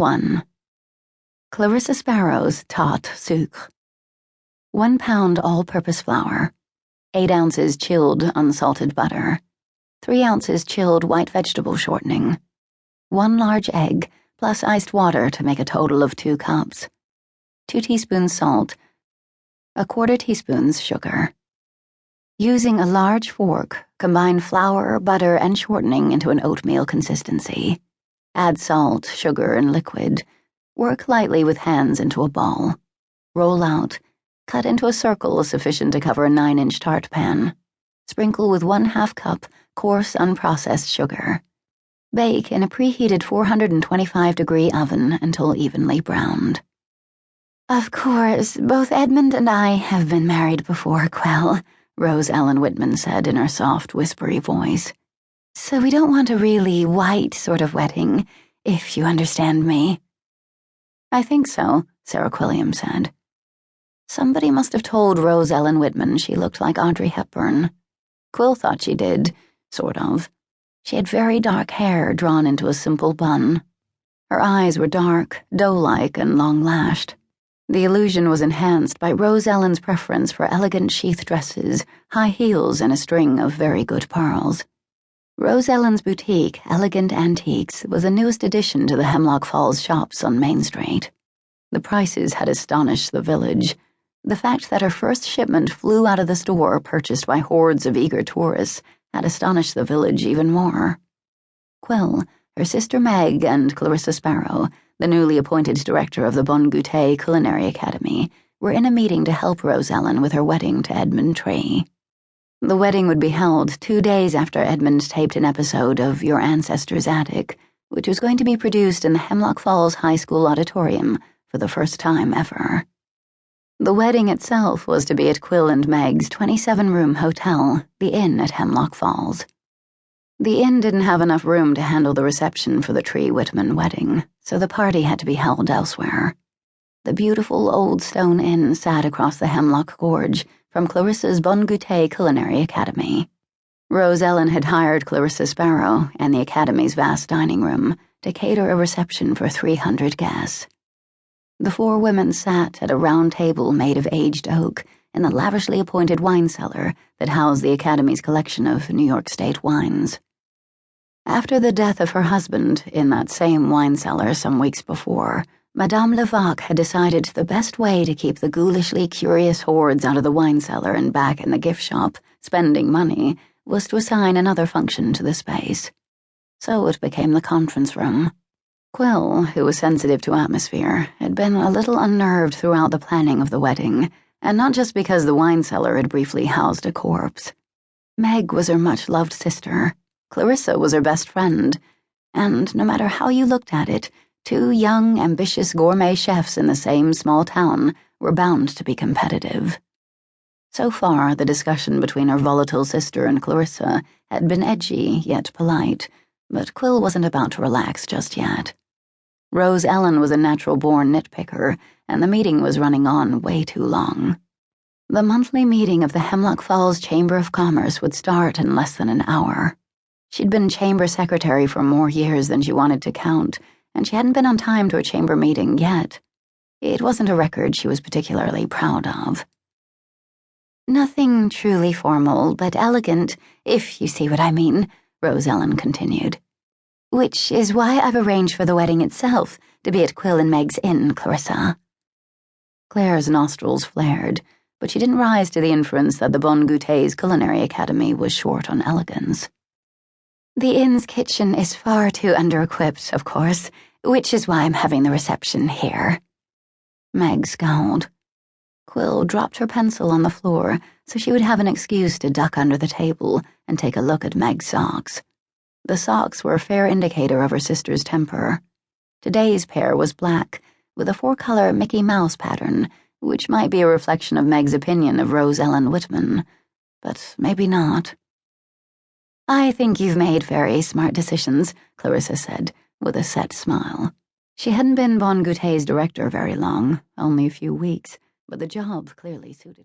1. Clarissa Sparrow's tart sucre. 1 pound all-purpose flour, 8 ounces chilled unsalted butter, 3 ounces chilled white vegetable shortening, 1 large egg plus iced water to make a total of 2 cups, 2 teaspoons salt, 1/4 teaspoon sugar. Using a large fork, combine flour, butter, and shortening into an oatmeal consistency. Add salt, sugar, and liquid. Work lightly with hands into a ball. Roll out. Cut into a circle sufficient to cover a 9-inch tart pan. Sprinkle with 1/2 cup coarse unprocessed sugar. Bake in a preheated 425-degree oven until evenly browned. "Of course, both Edmund and I have been married before, Quill," Rose Ellen Whitman said in her soft, whispery voice. "So we don't want a really white sort of wedding, if you understand me." "I think so," Sara Quilliam said. Somebody must have told Rose Ellen Whitman she looked like Audrey Hepburn. Quill thought she did, sort of. She had very dark hair drawn into a simple bun. Her eyes were dark, doe-like, and long-lashed. The illusion was enhanced by Rose Ellen's preference for elegant sheath dresses, high heels, and a string of very good pearls. Rose Ellen's boutique, Elegant Antiques, was the newest addition to the Hemlock Falls shops on Main Street. The prices had astonished the village. The fact that her first shipment flew out of the store purchased by hordes of eager tourists had astonished the village even more. Quill, her sister Meg, and Clarissa Sparrow, the newly appointed director of the Bon Goûter Culinary Academy, were in a meeting to help Rose Ellen with her wedding to Edmund Tree. The wedding would be held 2 days after Edmund taped an episode of Your Ancestor's Attic, which was going to be produced in the Hemlock Falls High School auditorium for the first time ever. The wedding itself was to be at Quill and Meg's 27-room hotel, the Inn at Hemlock Falls. The inn didn't have enough room to handle the reception for the Tree-Whitman wedding, so the party had to be held elsewhere. The beautiful old stone inn sat across the Hemlock Gorge from Clarissa's Bon Goûter Culinary Academy. Rose Ellen had hired Clarissa Sparrow and the Academy's vast dining room to cater a reception for 300 guests. The 4 women sat at a round table made of aged oak in the lavishly appointed wine cellar that housed the Academy's collection of New York State wines. After the death of her husband in that same wine cellar some weeks before, Madame Levaque had decided the best way to keep the ghoulishly curious hordes out of the wine cellar and back in the gift shop, spending money, was to assign another function to the space. So it became the conference room. Quill, who was sensitive to atmosphere, had been a little unnerved throughout the planning of the wedding, and not just because the wine cellar had briefly housed a corpse. Meg was her much-loved sister. Clarissa was her best friend, and no matter how you looked at it, 2 young, ambitious gourmet chefs in the same small town were bound to be competitive. So far, the discussion between her volatile sister and Clarissa had been edgy yet polite, but Quill wasn't about to relax just yet. Rose Ellen was a natural-born nitpicker, and the meeting was running on way too long. The monthly meeting of the Hemlock Falls Chamber of Commerce would start in less than an hour. She'd been chamber secretary for more years than she wanted to count, and she hadn't been on time to a chamber meeting yet. It wasn't a record she was particularly proud of. "Nothing truly formal, but elegant, if you see what I mean," Rose Ellen continued. "Which is why I've arranged for the wedding itself to be at Quill and Meg's Inn, Clarissa." Claire's nostrils flared, but she didn't rise to the inference that the Bon Goûter's Culinary Academy was short on elegance. "The inn's kitchen is far too under-equipped, of course, which is why I'm having the reception here." Meg scowled. Quill dropped her pencil on the floor so she would have an excuse to duck under the table and take a look at Meg's socks. The socks were a fair indicator of her sister's temper. Today's pair was black, with a 4-color Mickey Mouse pattern, which might be a reflection of Meg's opinion of Rose Ellen Whitman, but maybe not. "I think you've made very smart decisions," Clarissa said, with a set smile. She hadn't been Bon Goûter's director very long, only a few weeks, but the job clearly suited her.